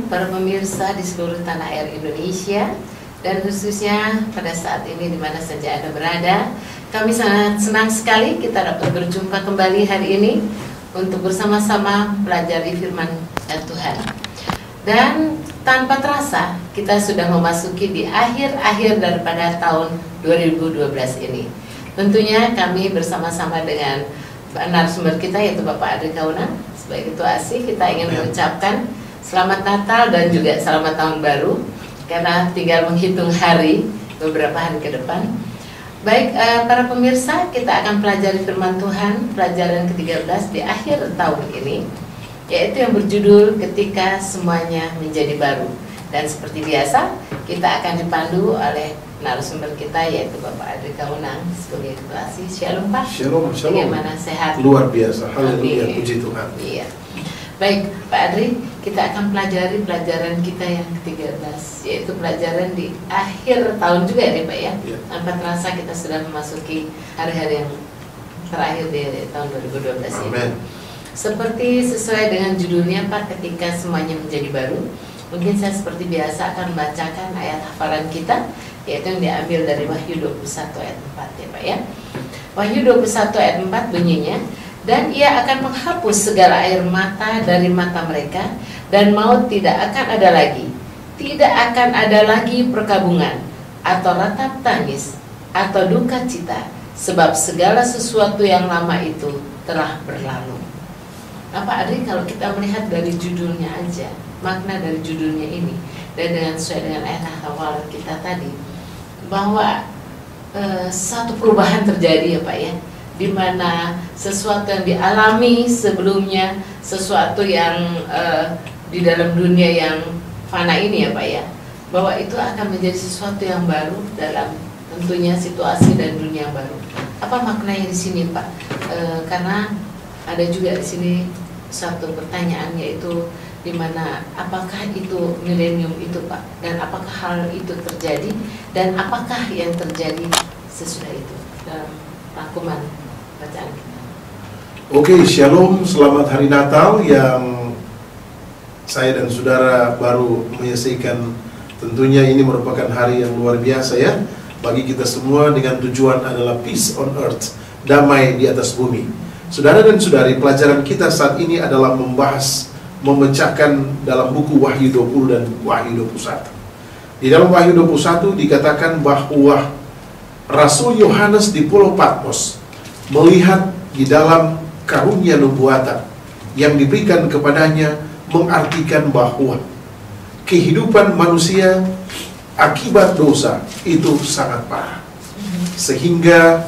para pemirsa di seluruh tanah air Indonesia, dan khususnya pada saat ini di mana saja Anda berada. Kami sangat senang sekali kita dapat berjumpa kembali hari ini untuk bersama-sama pelajari firman Tuhan. Dan tanpa terasa kita sudah memasuki di akhir-akhir daripada tahun 2012 ini. Tentunya kami bersama-sama dengan narasumber kita yaitu Bapak Adri Kaunang. Sebagai Ketua ASI kita ingin mengucapkan Selamat Natal dan juga Selamat Tahun Baru, karena tinggal menghitung hari, beberapa hari ke depan. Baik, para pemirsa, kita akan pelajari firman Tuhan, pelajaran ke-13 di akhir tahun ini, yaitu yang berjudul Ketika Semuanya Menjadi Baru. Dan seperti biasa, kita akan dipandu oleh narasumber kita, yaitu Bapak Adri Kaunang sebagai Ketua ASI. Shalom Pak. Shalom, shalom. Bagaimana, sehat? Luar biasa, haleluya, puji Tuhan. Iya. Baik, Pak Adri, kita akan pelajari pelajaran kita yang ke-13, yaitu pelajaran di akhir tahun juga ya Pak ya. Tanpa terasa kita sudah memasuki hari-hari yang terakhir di tahun 2012 ini. Amen. Seperti sesuai dengan judulnya Pak, ketika semuanya menjadi baru. Mungkin saya seperti biasa akan membacakan ayat hafalan kita, yaitu yang diambil dari Wahyu 21 ayat 4 ya Pak ya. Wahyu 21 ayat 4 bunyinya, dan ia akan menghapus segala air mata dari mata mereka, dan maut tidak akan ada lagi. Tidak akan ada lagi perkabungan, atau ratap tangis, atau duka cita, sebab segala sesuatu yang lama itu telah berlalu. Nah Pak Adri, kalau kita melihat dari judulnya aja, makna dari judulnya ini, dan dengan sesuai dengan ayat awal kita tadi, bahwa satu perubahan terjadi ya Pak ya, di mana sesuatu yang dialami sebelumnya, sesuatu yang di dalam dunia yang fana ini ya Pak ya, bahwa itu akan menjadi sesuatu yang baru dalam tentunya situasi dan dunia yang baru. Apa maknanya di sini Pak? Karena ada juga di sini satu pertanyaan, yaitu di mana apakah itu milenium itu Pak, dan apakah hal itu terjadi, dan apakah yang terjadi sesudah itu dalam rangkuman bacaan kita. Oke, shalom, selamat hari Natal yang saya dan saudara baru menyelesaikan. Tentunya ini merupakan hari yang luar biasa ya bagi kita semua, dengan tujuan adalah peace on earth, damai di atas bumi. Saudara dan saudari, pelajaran kita saat ini adalah memecahkan dalam buku Wahyu 20 dan Wahyu 21. Di dalam Wahyu 21 dikatakan bahwa Rasul Yohanes di Pulau Patmos melihat di dalam karunia nubuatan yang diberikan kepadanya, mengartikan bahwa kehidupan manusia akibat dosa itu sangat parah, sehingga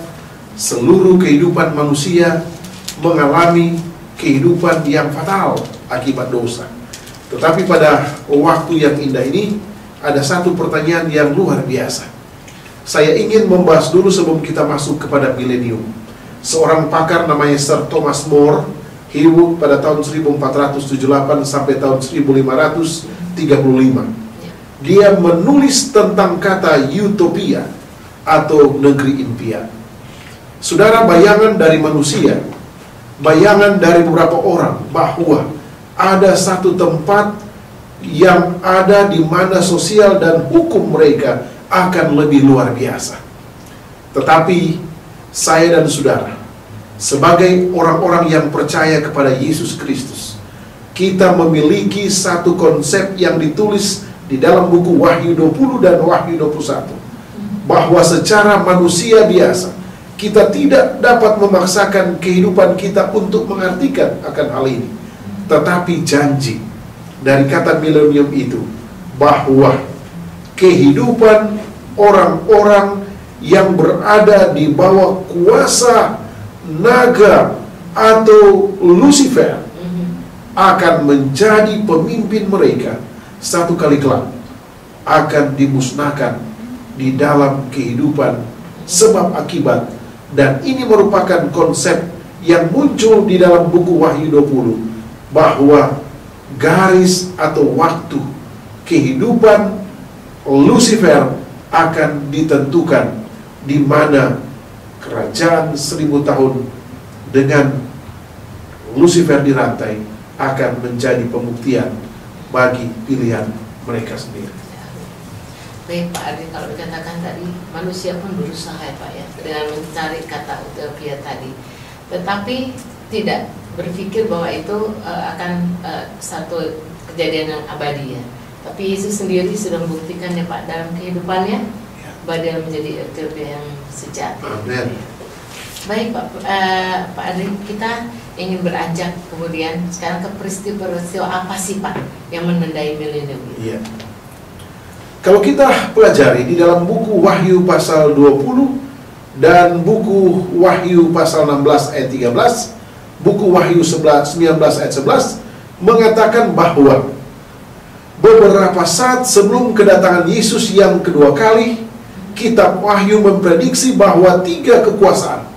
seluruh kehidupan manusia mengalami kehidupan yang fatal akibat dosa. Tetapi pada waktu yang indah ini ada satu pertanyaan yang luar biasa. Saya ingin membahas dulu sebelum kita masuk kepada milenium. Seorang pakar namanya Sir Thomas More, hidup pada tahun 1478 sampai tahun 1535. Dia menulis tentang kata utopia atau negeri impian. Saudara, bayangan dari manusia, bayangan dari beberapa orang bahwa ada satu tempat yang ada di mana sosial dan hukum mereka akan lebih luar biasa. Tetapi saya dan saudara, sebagai orang-orang yang percaya kepada Yesus Kristus, kita memiliki satu konsep yang ditulis di dalam buku Wahyu 20 dan Wahyu 21, bahwa secara manusia biasa kita tidak dapat memaksakan kehidupan kita untuk mengartikan akan hal ini. Tetapi janji dari kata milenium itu, bahwa kehidupan orang-orang yang berada di bawah kuasa naga atau Lucifer akan menjadi pemimpin mereka satu kali kelak, akan dimusnahkan di dalam kehidupan sebab akibat. Dan ini merupakan konsep yang muncul di dalam buku Wahyu 20, bahwa garis atau waktu kehidupan Lucifer akan ditentukan, di mana kerajaan 1000 tahun dengan Lucifer dirantai akan menjadi pembuktian bagi pilihan mereka sendiri. Baik Pak Adi, kalau dikatakan tadi manusia pun berusaha ya Pak ya dengan mencari kata utopia tadi, tetapi tidak berpikir bahwa itu akan satu kejadian yang abadi ya. Tapi Yesus sendiri sudah membuktikan ya Pak dalam kehidupannya bahwa dia menjadi utopia yang sejati. Amen. Baik Pak Adi, kita ingin beranjak kemudian sekarang ke peristiwa apa sih Pak yang menandai milenium ini? Iya. Kalau kita pelajari di dalam buku Wahyu pasal 20 dan buku Wahyu pasal 16 ayat 13, buku Wahyu 19 ayat 11 mengatakan bahwa beberapa saat sebelum kedatangan Yesus yang kedua kali, kitab Wahyu memprediksi bahwa 3 kekuasaan,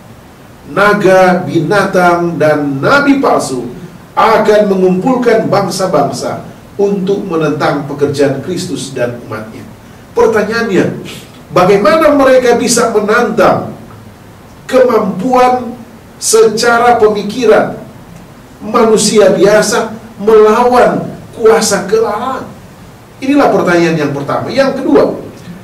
naga, binatang, dan nabi palsu akan mengumpulkan bangsa-bangsa untuk menentang pekerjaan Kristus dan umatnya. Pertanyaannya, bagaimana mereka bisa menantang kemampuan secara pemikiran manusia biasa melawan kuasa kelalaan? Inilah pertanyaan yang pertama. Yang kedua,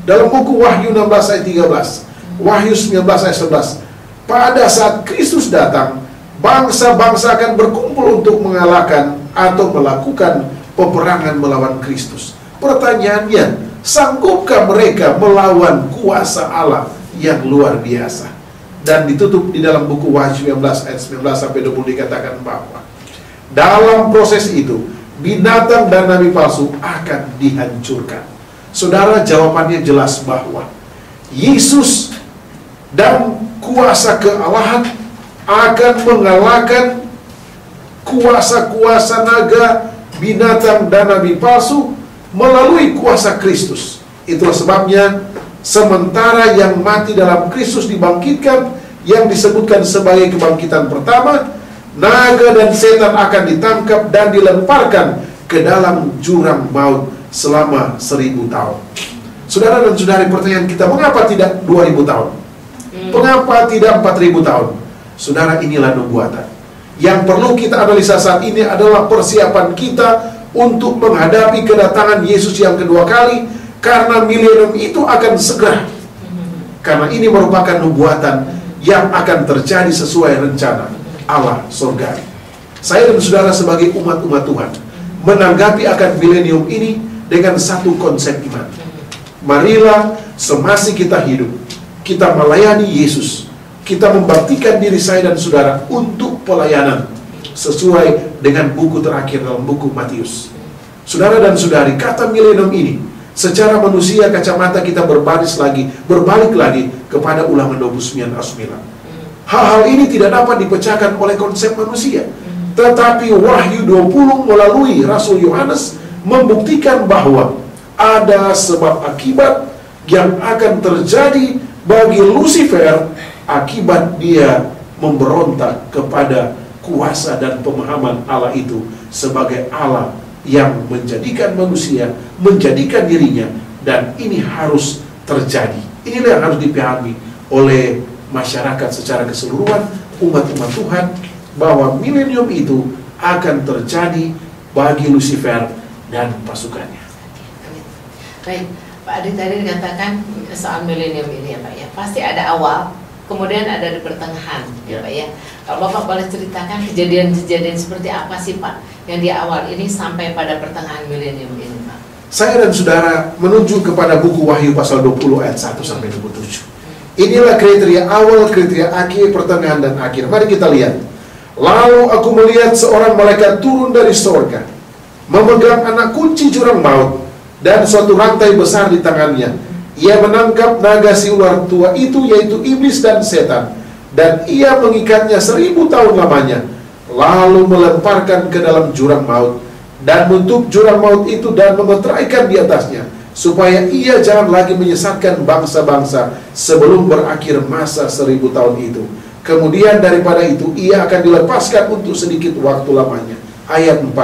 dalam buku Wahyu 16 ayat 13, Wahyu 19 ayat 11, pada saat Kristus datang, bangsa-bangsa akan berkumpul untuk mengalahkan atau melakukan peperangan melawan Kristus. Pertanyaannya, sanggupkah mereka melawan kuasa Allah yang luar biasa? Dan ditutup di dalam buku Wahyu 19 ayat 19 sampai 20 dikatakan bahwa dalam proses itu binatang dan nabi palsu akan dihancurkan. Saudara, jawabannya jelas bahwa Yesus dan kuasa kealahan akan mengalahkan kuasa-kuasa naga, binatang, dan nabi palsu melalui kuasa Kristus. Itulah sebabnya sementara yang mati dalam Kristus dibangkitkan, yang disebutkan sebagai kebangkitan pertama, naga dan setan akan ditangkap dan dilemparkan ke dalam jurang maut selama 1000 tahun. Saudara dan saudari, pertanyaan kita, mengapa tidak 2000 tahun? Mengapa tidak 4000 tahun? Saudara, inilah nubuatan. Yang perlu kita analisa saat ini adalah persiapan kita untuk menghadapi kedatangan Yesus yang kedua kali, karena milenium itu akan segera. Karena ini merupakan nubuatan yang akan terjadi sesuai rencana Allah surgawi. Saya dan saudara sebagai umat-umat Tuhan menanggapi akan milenium ini dengan satu konsep iman. Marilah semasih kita hidup, kita melayani Yesus. Kita membaktikan diri saya dan saudara untuk pelayanan sesuai dengan buku terakhir dalam buku Matius. Saudara dan saudari, kata milenium ini secara manusia kacamata kita berbalik lagi kepada Ulangan 29 ayat 9. Hal-hal ini tidak dapat dipecahkan oleh konsep manusia. Tetapi Wahyu 20 melalui Rasul Yohanes membuktikan bahwa ada sebab akibat yang akan terjadi bagi Lucifer akibat dia memberontak kepada kuasa dan pemahaman Allah itu sebagai Allah yang menjadikan manusia, menjadikan dirinya, dan ini harus terjadi. Inilah yang harus dipahami oleh masyarakat secara keseluruhan, umat-umat Tuhan, bahwa milenium itu akan terjadi bagi Lucifer dan pasukannya. Baik, Pak Adi tadi dikatakan soal milenium ini ya Pak ya, pasti ada awal, kemudian ada di pertengahan ya Pak ya. Kalau Bapak boleh ceritakan kejadian-kejadian seperti apa sih Pak yang di awal ini sampai pada pertengahan milenium ini Pak? Saya dan saudara menuju kepada buku Wahyu pasal 20 ayat 1 sampai 27. Inilah kriteria awal, kriteria akhir, pertengahan, dan akhir. Mari kita lihat. Lalu aku melihat seorang malaikat turun dari surga, memegang anak kunci jurang maut dan suatu rantai besar di tangannya. Ia menangkap naga si ular tua itu, yaitu iblis dan setan, dan ia mengikatnya 1000 tahun lamanya, lalu melemparkan ke dalam jurang maut, dan menutup jurang maut itu dan memeteraikan di atasnya, supaya ia jangan lagi menyesatkan bangsa-bangsa sebelum berakhir masa 1000 tahun itu. Kemudian daripada itu ia akan dilepaskan untuk sedikit waktu lamanya. Ayat 4.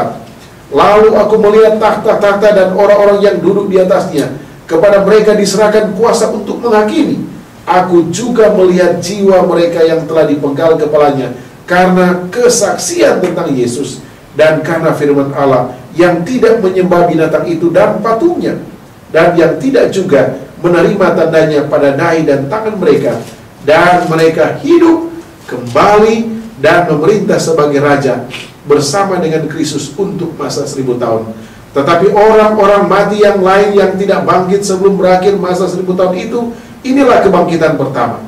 Lalu aku melihat takhta-takhta dan orang-orang yang duduk di atasnya. Kepada mereka diserahkan kuasa untuk menghakimi. Aku juga melihat jiwa mereka yang telah dipenggal kepalanya karena kesaksian tentang Yesus dan karena firman Allah yang tidak menyembah binatang itu dan patungnya, dan yang tidak juga menerima tandanya pada dahi dan tangan mereka, dan mereka hidup kembali dan memerintah sebagai raja bersama dengan Kristus untuk masa 1000 tahun. Tetapi orang-orang mati yang lain yang tidak bangkit sebelum berakhir masa 1000 tahun itu, inilah kebangkitan pertama.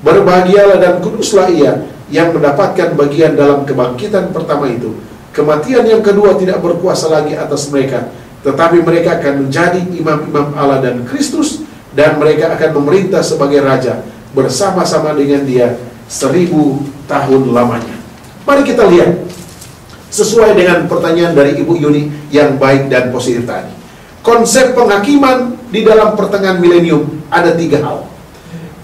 Berbahagialah dan kuduslah ia yang mendapatkan bagian dalam kebangkitan pertama itu. Kematian yang kedua tidak berkuasa lagi atas mereka, tetapi mereka akan menjadi imam-imam Allah dan Kristus, dan mereka akan memerintah sebagai raja bersama-sama dengan dia 1000 tahun lamanya. Mari kita lihat sesuai dengan pertanyaan dari Ibu Yuni yang baik dan positif tadi. Konsep penghakiman di dalam pertengahan milenium ada 3 hal.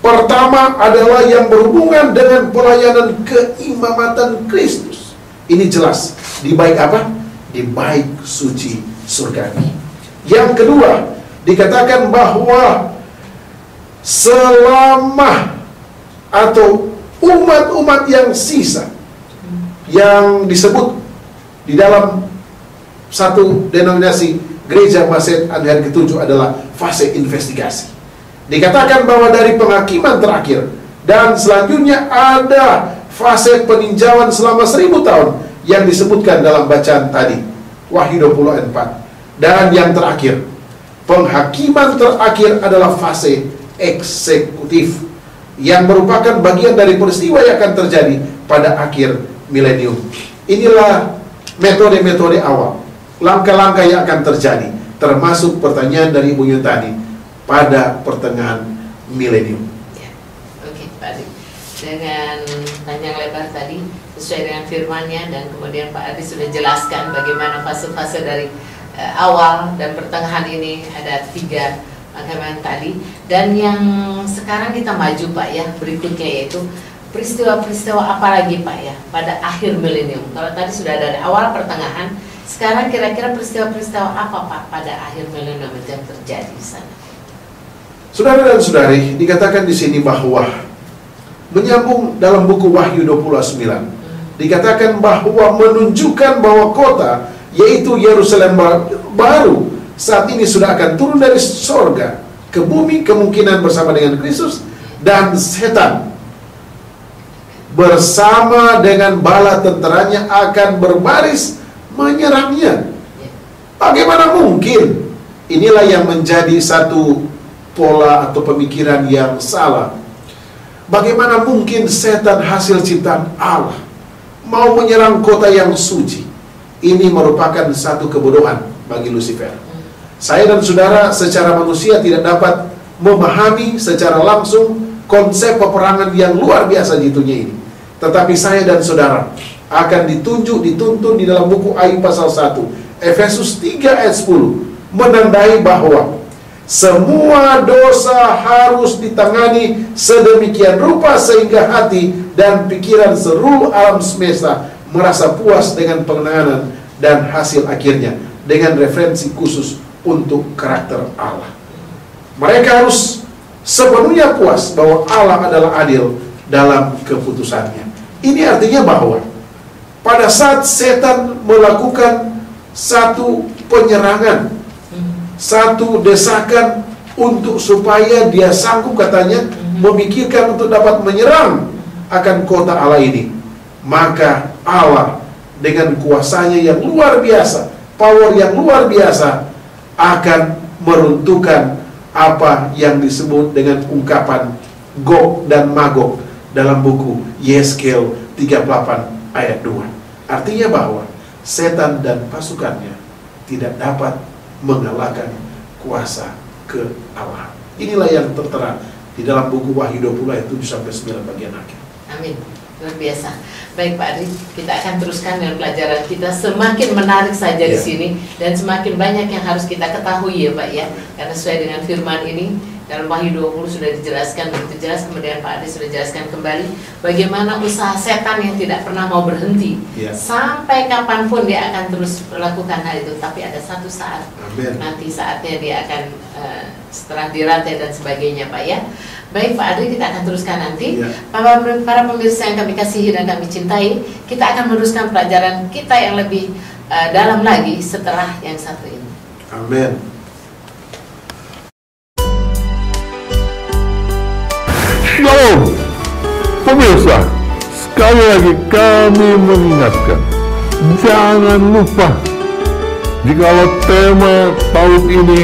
Pertama adalah yang berhubungan dengan pelayanan keimamatan Kristus. Ini jelas di bait apa? Di bait suci surgawi. Yang kedua, dikatakan bahwa selama atau umat-umat yang sisa yang disebut di dalam satu denominasi gereja Masehi hari ke-7 adalah fase investigasi. Dikatakan bahwa dari penghakiman terakhir dan selanjutnya ada fase peninjauan selama 1000 tahun yang disebutkan dalam bacaan tadi, Wahyu 24. Dan yang terakhir, penghakiman terakhir adalah fase eksekutif yang merupakan bagian dari peristiwa yang akan terjadi pada akhir milenium. Inilah metode-metode awal, langkah-langkah yang akan terjadi, termasuk pertanyaan dari Ibu Yuni tadi pada pertengahan milenium. Ya. Oke, Pak Adi. Dengan panjang lebar tadi sesuai dengan firman-Nya, dan kemudian Pak Adi sudah jelaskan bagaimana fase-fase dari awal dan pertengahan ini ada 3 penghakiman tadi, dan yang sekarang kita maju Pak ya, berikutnya yaitu peristiwa-peristiwa apa lagi Pak ya pada akhir milenium. Kalau tadi sudah dari awal pertengahan, sekarang kira-kira peristiwa-peristiwa apa Pak pada akhir milenium yang terjadi di sana? Saudara dan saudari, dikatakan di sini bahwa menyambung dalam buku Wahyu 29, dikatakan bahwa menunjukkan bahwa kota yaitu Yerusalem baru saat ini sudah akan turun dari sorga ke bumi, kemungkinan bersama dengan Kristus, dan setan bersama dengan bala tenteranya akan berbaris menyerangnya. Bagaimana mungkin? Inilah yang menjadi satu pola atau pemikiran yang salah. Bagaimana mungkin setan hasil ciptaan Allah mau menyerang kota yang suci? Ini merupakan satu kebodohan bagi Lucifer. Saya dan saudara secara manusia tidak dapat memahami secara langsung konsep peperangan yang luar biasa jitunya ini. Tetapi saya dan saudara akan dituntun di dalam buku Ayub pasal 1, Efesus 3 ayat 10, menandai bahwa semua dosa harus ditangani sedemikian rupa sehingga hati dan pikiran seluruh alam semesta merasa puas dengan pengenalan dan hasil akhirnya, dengan referensi khusus untuk karakter Allah. Mereka harus sepenuhnya puas bahwa Allah adalah adil dalam keputusannya. Ini artinya bahwa pada saat setan melakukan satu penyerangan, satu desakan untuk supaya dia sanggup katanya memikirkan untuk dapat menyerang akan kota Allah ini, maka Allah dengan kuasanya yang luar biasa, power yang luar biasa, akan meruntuhkan apa yang disebut dengan ungkapan Gog dan Magog dalam buku Yeskel 38 ayat 2. Artinya bahwa setan dan pasukannya tidak dapat mengalahkan kuasa ke-Allah. Inilah yang tertera di dalam buku Wahyu 20 ayat 7-9 bagian akhir. Amin. Luar biasa. Baik Pak Adri, kita akan teruskan dengan pelajaran kita. Semakin menarik saja di sini, dan semakin banyak yang harus kita ketahui ya Pak ya. Karena sesuai dengan firman ini dalam Wahyu 20 sudah dijelaskan begitu jelas, kemudian Pak Adri sudah jelaskan kembali bagaimana usaha setan yang tidak pernah mau berhenti. Sampai kapanpun dia akan terus melakukan hal itu, tapi ada satu saat, nanti saatnya dia akan setelah dirantai dan sebagainya Pak ya. Baik Pak Adri, kita akan teruskan nanti. Para pemirsa yang kami kasihi dan kami cintai, kita akan meneruskan pelajaran kita yang lebih dalam lagi setelah yang satu ini. Amin. Shalom, pemirsa. Sekali lagi kami mengingatkan, jangan lupa jikalau tema tahun ini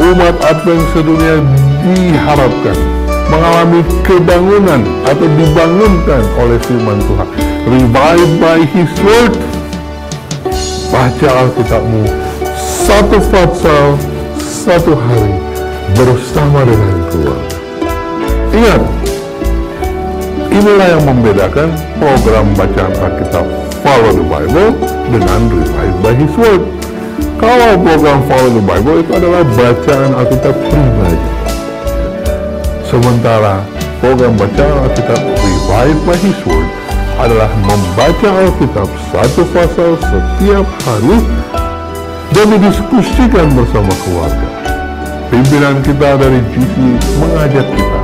umat Advent sedunia diharapkan mengalami kebangunan atau dibangunkan oleh firman Tuhan, revived by His Word. Baca Alkitabmu satu pasal satu hari bersama dengan keluarga. Ingat, inilah yang membedakan program bacaan Alkitab Follow the Bible dengan Revived by His Word. Kalau program Follow the Bible itu adalah bacaan Alkitab pribadi, sementara program bacaan Alkitab Revived by His Word adalah membaca Alkitab satu pasal setiap hari dan didiskusikan bersama keluarga. Pimpinan kita dari GC mengajak kita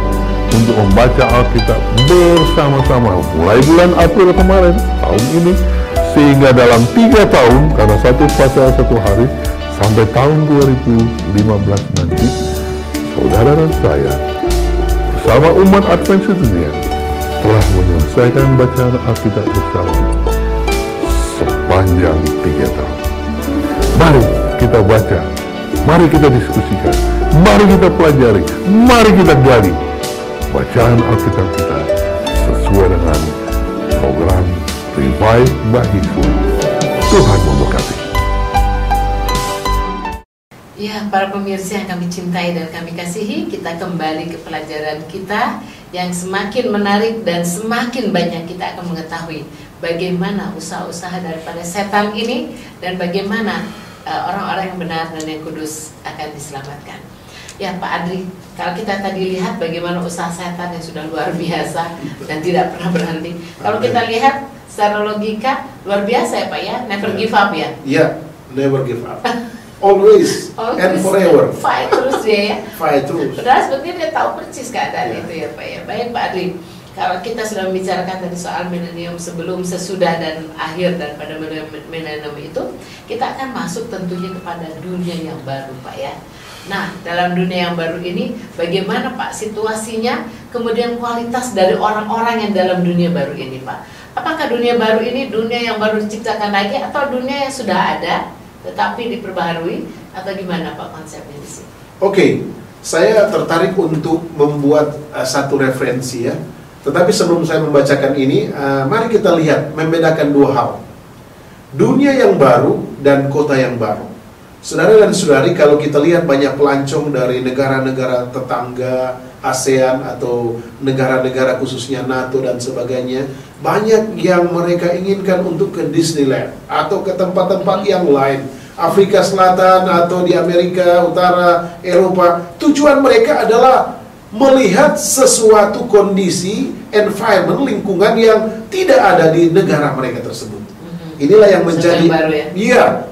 untuk membaca Alkitab bersama-sama mulai bulan April kemarin tahun ini, sehingga dalam 3 tahun, karena satu pasal satu hari, sampai tahun 2015 nanti, saudara dan saya bersama umat Advent sedunia telah menyelesaikan bacaan Alkitab bersama sepanjang 3 tahun. Mari kita baca, mari kita diskusikan, mari kita pelajari, mari kita gali bacaan Alkitab kita sesuai dengan program Revive by His Word. Tuhan memberkati. Ya, para pemirsa yang kami cintai dan kami kasihi, kita kembali ke pelajaran kita yang semakin menarik dan semakin banyak kita akan mengetahui bagaimana usaha-usaha daripada setan ini dan bagaimana orang-orang yang benar dan yang kudus akan diselamatkan. Ya Pak Adri, kalau kita tadi lihat bagaimana usaha setan yang sudah luar biasa dan tidak pernah berhenti. Kalau kita lihat secara logika luar biasa ya Pak ya, never give up ya. Iya, never give up. Always and forever. Fight terus dia ya. Fight terus. Padahal sebetulnya dia tahu persis keadaan itu ya Pak ya. Baik Pak Adri, kalau kita sudah membicarakan tadi soal milenium sebelum, sesudah, dan akhir daripada milenium itu, kita akan masuk tentunya kepada dunia yang baru Pak ya. Nah, dalam dunia yang baru ini, bagaimana Pak situasinya, kemudian kualitas dari orang-orang yang dalam dunia baru ini Pak? Apakah dunia baru ini dunia yang baru diciptakan lagi, atau dunia yang sudah ada, tetapi diperbaharui, atau gimana Pak konsepnya di sini? Oke, saya tertarik untuk membuat satu referensi ya. Tetapi sebelum saya membacakan ini, mari kita lihat, membedakan dua hal. Dunia yang baru dan kota yang baru. Saudara dan saudari, kalau kita lihat banyak pelancong dari negara-negara tetangga, ASEAN atau negara-negara khususnya NATO dan sebagainya, banyak yang mereka inginkan untuk ke Disneyland atau ke tempat-tempat yang lain, Afrika Selatan atau di Amerika Utara, Eropa. Tujuan mereka adalah melihat sesuatu kondisi, environment, lingkungan yang tidak ada di negara mereka tersebut. Inilah yang menjadi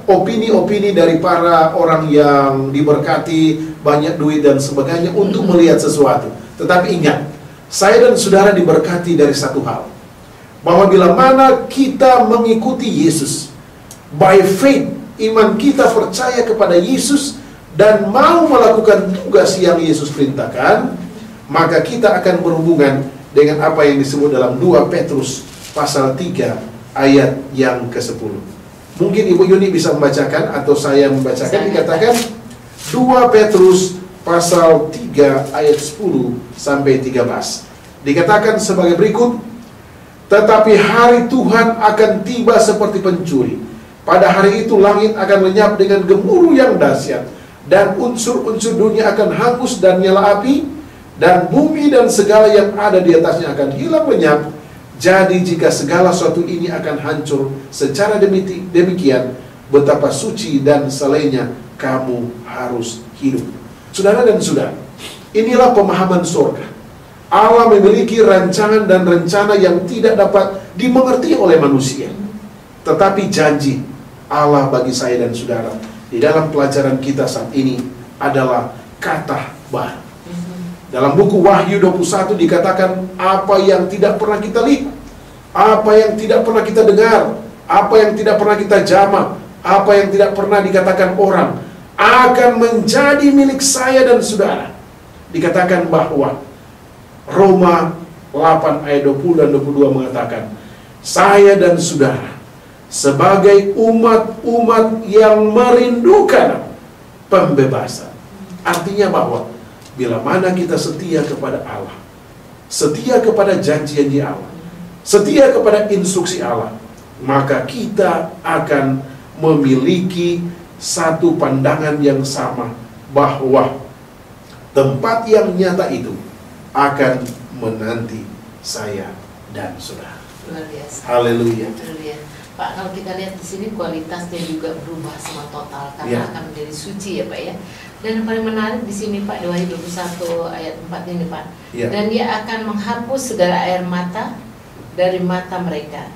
opini-opini dari para orang yang diberkati, banyak duit dan sebagainya untuk melihat sesuatu. Tetapi ingat, saya dan saudara diberkati dari satu hal, bahwa bila mana kita mengikuti Yesus by faith, iman kita percaya kepada Yesus dan mau melakukan tugas yang Yesus perintahkan, maka kita akan berhubungan dengan apa yang disebut dalam 2 Petrus pasal 3 ayat yang ke-10. Mungkin Ibu Yuni bisa membacakan atau saya membacakan. Dikatakan 2 Petrus pasal 3 ayat 10 sampai 13. Dikatakan sebagai berikut: tetapi hari Tuhan akan tiba seperti pencuri. Pada hari itu langit akan lenyap dengan gemuruh yang dahsyat, dan unsur-unsur dunia akan hangus dan nyala api, dan bumi dan segala yang ada di atasnya akan hilang lenyap. Jadi jika segala sesuatu ini akan hancur secara demikian, betapa suci dan salehnya kamu harus hidup. Saudara dan saudara, inilah pemahaman surga. Allah memiliki rancangan dan rencana yang tidak dapat dimengerti oleh manusia. Tetapi janji Allah bagi saya dan saudara di dalam pelajaran kita saat ini adalah kata baru. Dalam buku Wahyu 21 dikatakan apa yang tidak pernah kita lihat, apa yang tidak pernah kita dengar, apa yang tidak pernah kita jamah, apa yang tidak pernah dikatakan orang, akan menjadi milik saya dan saudara. Dikatakan bahwa Roma 8 ayat 20 dan 22 mengatakan, saya dan saudara sebagai umat-umat yang merindukan pembebasan. Artinya bahwa bila mana kita setia kepada Allah, setia kepada janji-janji Allah, setia kepada instruksi Allah, maka kita akan memiliki satu pandangan yang sama bahwa tempat yang nyata itu akan menanti saya dan saudara. Luar biasa. Haleluya. Haleluya. Pak, kalau kita lihat di sini kualitasnya juga berubah sama total karena akan menjadi suci ya Pak ya. Dan yang paling menarik di sini Pak, di Wahyu 21 ayat 4 ini Pak. Dan dia akan menghapus segala air mata dari mata mereka,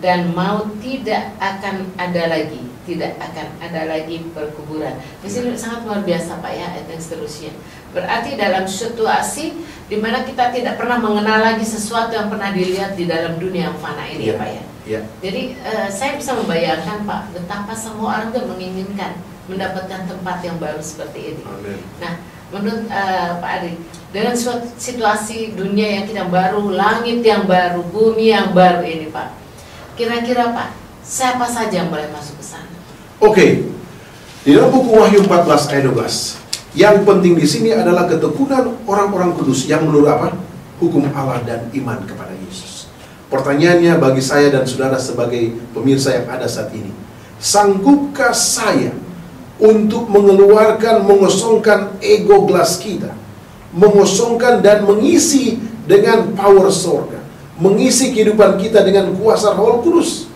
dan maut tidak akan ada lagi, tidak akan ada lagi perkuburan. Di sini sangat luar biasa Pak ya, ayat yang seterusnya. Berarti dalam situasi di mana kita tidak pernah mengenal lagi sesuatu yang pernah dilihat di dalam dunia yang fana ini ya Pak ya. Jadi saya bisa membayangkan Pak, betapa semua orang itu menginginkan mendapatkan tempat yang baru seperti ini. Amen. Nah, menurut Pak Adi, dengan situasi dunia yang kita baru, langit yang baru, bumi yang baru ini Pak, kira-kira Pak, siapa saja yang boleh masuk ke sana? Oke, di dalam buku Wahyu 14 ayat 12, yang penting di sini adalah ketekunan orang-orang kudus yang menurut apa? Hukum Allah dan iman kepada Yesus. Pertanyaannya bagi saya dan saudara sebagai pemirsa yang ada saat ini, sanggupkah saya untuk mengeluarkan, mengosongkan ego gelas kita, mengosongkan dan mengisi dengan power surga, mengisi kehidupan kita dengan kuasa Roh Kudus,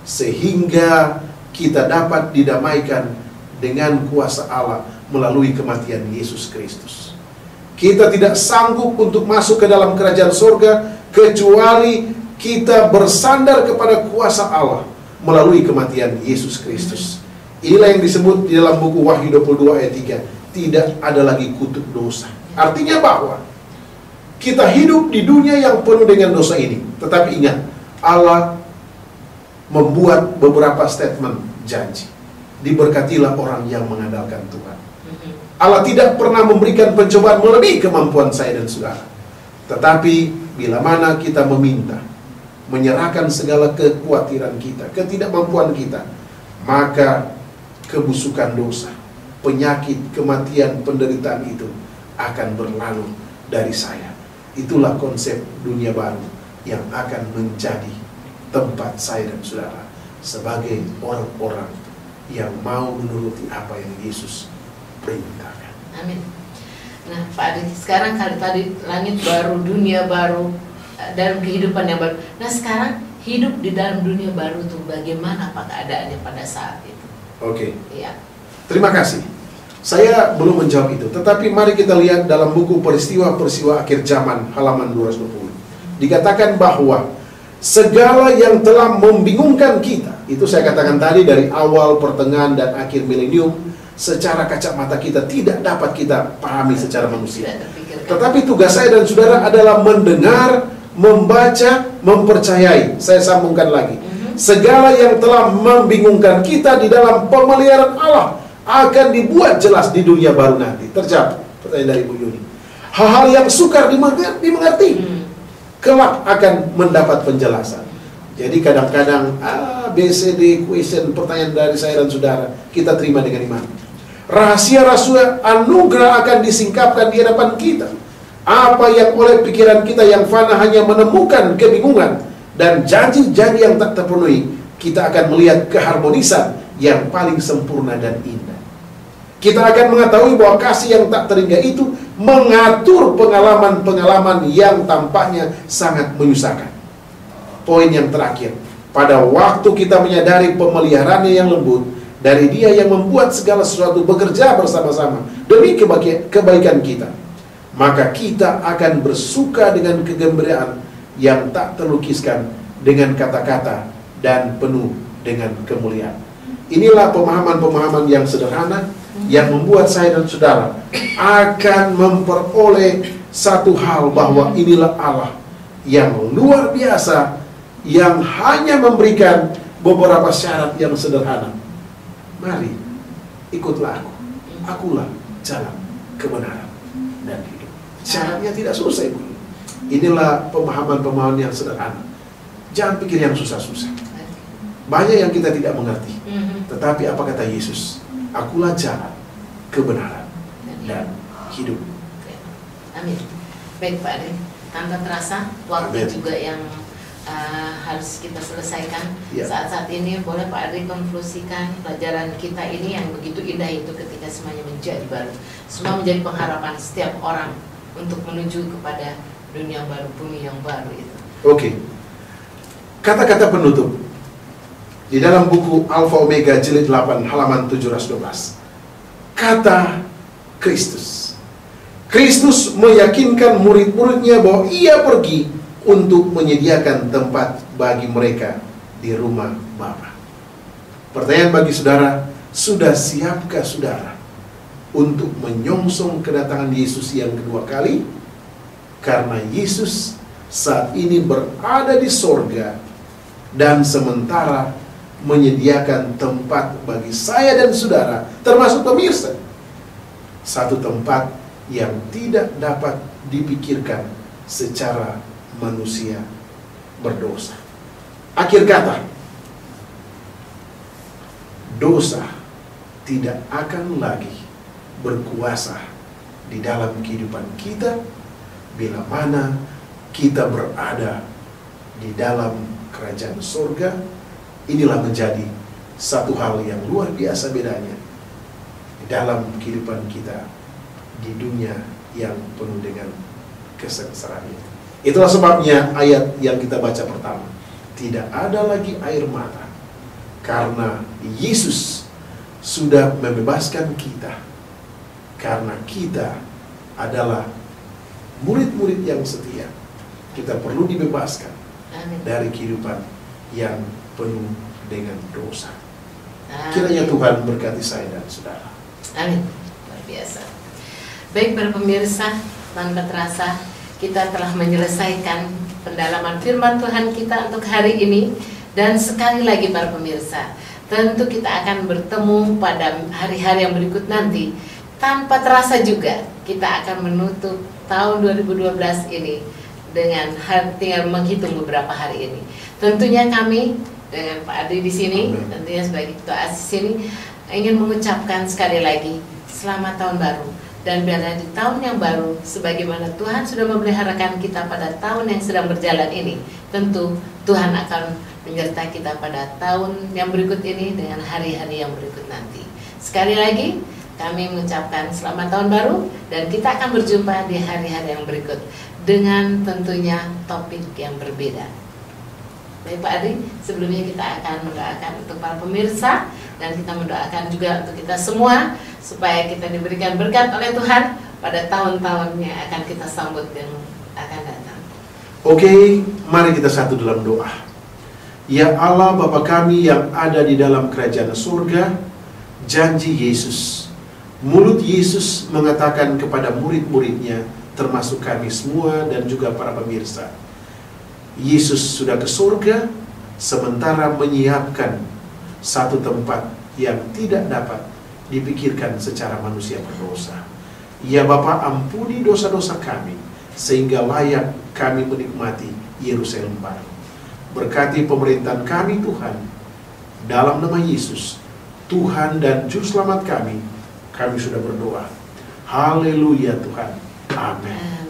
sehingga kita dapat didamaikan dengan kuasa Allah melalui kematian Yesus Kristus. Kita tidak sanggup untuk masuk ke dalam kerajaan surga kecuali kita bersandar kepada kuasa Allah melalui kematian Yesus Kristus. Inilah yang disebut di dalam buku Wahyu 22 ayat 3, tidak ada lagi kutuk dosa. Artinya bahwa kita hidup di dunia yang penuh dengan dosa ini. Tetapi ingat, Allah membuat beberapa statement janji. Diberkatilah orang yang mengandalkan Tuhan. Allah tidak pernah memberikan pencobaan melebihi kemampuan saya dan saudara. Tetapi bila mana kita meminta, menyerahkan segala kekhawatiran kita, ketidakmampuan kita, maka kebusukan dosa, penyakit, kematian, penderitaan itu akan berlalu dari saya. Itulah konsep dunia baru yang akan menjadi tempat saya dan saudara sebagai orang-orang yang mau menuruti apa yang Yesus perintahkan. Amin. Nah Pak Adi, sekarang kalau tadi langit baru, dunia baru, dalam kehidupan yang baru. Nah sekarang hidup di dalam dunia baru itu bagaimana Pak keadaannya pada saat itu? Oke. Iya. Terima kasih. Saya belum menjawab itu, tetapi mari kita lihat dalam buku Peristiwa-Peristiwa Akhir Zaman halaman 220. Dikatakan bahwa segala yang telah membingungkan kita, itu saya katakan tadi dari awal, pertengahan, dan akhir milenium, secara kacamata kita tidak dapat kita pahami secara manusia. Tetapi tugas saya dan saudara adalah mendengar, membaca, mempercayai. Saya sambungkan lagi. Segala yang telah membingungkan kita di dalam pemeliharaan Allah akan dibuat jelas di dunia baru nanti. Terjawab pertanyaan dari Bu Yuni. Hal-hal yang sukar dimengerti kelak akan mendapat penjelasan. Jadi kadang-kadang ABCD question pertanyaan dari saya dan saudara kita terima dengan iman. Rahasia-rahasia anugerah akan disingkapkan di hadapan kita. Apa yang oleh pikiran kita yang fana hanya menemukan kebingungan dan janji-janji yang tak terpenuhi, kita akan melihat keharmonisan yang paling sempurna dan indah. Kita akan mengetahui bahwa kasih yang tak terhingga itu mengatur pengalaman-pengalaman yang tampaknya sangat menyusahkan. Poin yang terakhir, pada waktu kita menyadari pemeliharaannya yang lembut, dari Dia yang membuat segala sesuatu bekerja bersama-sama demi kebaikan kita, maka kita akan bersuka dengan kegembiraan yang tak terlukiskan dengan kata-kata dan penuh dengan kemuliaan. Inilah pemahaman-pemahaman yang sederhana yang membuat saya dan saudara akan memperoleh satu hal, bahwa inilah Allah yang luar biasa, yang hanya memberikan beberapa syarat yang sederhana. Mari, ikutlah aku. Akulah jalan, kebenaran, dan hidup. Syaratnya tidak susah, Ibu. Inilah pemahaman-pemahaman yang sederhana. Jangan pikir yang susah-susah. Banyak yang kita tidak mengerti. Tetapi apa kata Yesus? Akulah jalan, kebenaran, dan hidup. Amin. Baik Pak Adri, tanpa terasa waktu Amin. juga yang harus kita selesaikan. Ya. Saat-saat ini boleh Pak Adri konklusikan pelajaran kita ini yang begitu indah itu ketika semuanya menjadi baru. Semua menjadi pengharapan setiap orang untuk menuju kepada dunia baru, bumi yang baru itu. Oke. Kata-kata penutup di dalam buku Alfa Omega jilid 8 halaman 712. Kata Kristus. Kristus meyakinkan murid-muridnya bahwa ia pergi untuk menyediakan tempat bagi mereka di rumah Bapa. Pertanyaan bagi saudara, sudah siapkah saudara untuk menyongsong kedatangan Yesus yang kedua kali? Karena Yesus saat ini berada di sorga dan sementara menyediakan tempat bagi saya dan saudara, termasuk pemirsa. Satu tempat yang tidak dapat dipikirkan secara manusia berdosa. Akhir kata, dosa tidak akan lagi berkuasa di dalam kehidupan kita bila mana kita berada di dalam kerajaan surga. Inilah menjadi satu hal yang luar biasa bedanya di dalam kehidupan kita di dunia yang penuh dengan kesengsaraan itu. Itulah sebabnya ayat yang kita baca pertama, tidak ada lagi air mata, karena Yesus sudah membebaskan kita, karena kita adalah murid-murid yang setia. Kita perlu dibebaskan dari kehidupan yang penuh dengan dosa. Kiranya Tuhan berkati saya dan saudara. Amin. Luar biasa. Baik para pemirsa, tanpa terasa kita telah menyelesaikan pendalaman firman Tuhan kita untuk hari ini. Dan sekali lagi para pemirsa, tentu kita akan bertemu pada hari-hari yang berikut nanti. Tanpa terasa juga kita akan menutup tahun 2012 ini dengan tinggal menghitung beberapa hari ini. Tentunya kami dengan Pak Adri di sini, tentunya sebagai ketua ASIS ini ingin mengucapkan sekali lagi selamat tahun baru, dan biarlah di tahun yang baru sebagaimana Tuhan sudah memeliharakan kita pada tahun yang sedang berjalan ini, tentu Tuhan akan menyertai kita pada tahun yang berikut ini dengan hari-hari yang berikut nanti. Sekali lagi kami mengucapkan selamat tahun baru, dan kita akan berjumpa di hari-hari yang berikut dengan tentunya topik yang berbeda. Baik Pak Adri, sebelumnya kita akan mendoakan untuk para pemirsa, dan kita mendoakan juga untuk kita semua supaya kita diberikan berkat oleh Tuhan pada tahun-tahun yang akan kita sambut yang akan datang. Oke, mari kita satu dalam doa. Ya Allah Bapa kami yang ada di dalam kerajaan surga, janji Yesus, mulut Yesus mengatakan kepada murid-muridnya, termasuk kami semua dan juga para pemirsa, Yesus sudah ke surga, sementara menyiapkan satu tempat yang tidak dapat dipikirkan secara manusia berdosa. Ya Bapa, ampuni dosa-dosa kami, sehingga layak kami menikmati Yerusalem baru. Berkati pemerintahan kami Tuhan, dalam nama Yesus, Tuhan dan Juru Selamat kami sudah berdoa. Haleluya Tuhan. Amin.